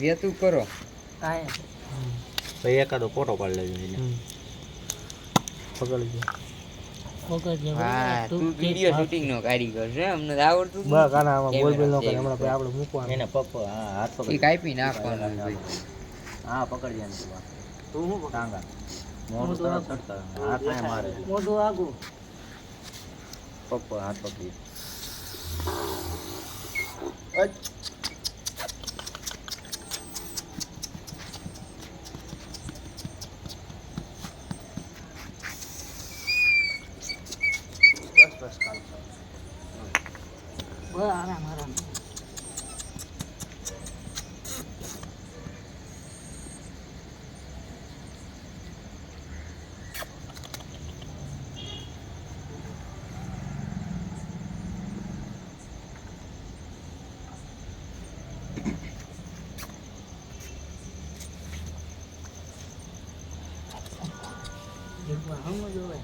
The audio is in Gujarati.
વેતું કરો કાંઈ ભાઈ એકાદો ફોટો પાડી લેજો એને પકડજો હા તું વિડિયો શૂટિંગ નો કારીગર છે અમને તો આવડતું બસ કાના આમાં બોલ બોલ ન કરે હમણાં પછી આપણે મૂકવાનું એને પપ્પો હા હાથ એ પકડી કાપી નાખવાનું હા પકડી જાય તું હું ટાંગા મોઢું તરત ચડતા હાથ ને મારે મોઢું આગું પપ્પો હાથ પકડી બસ આરામ આરામ હમ જોવે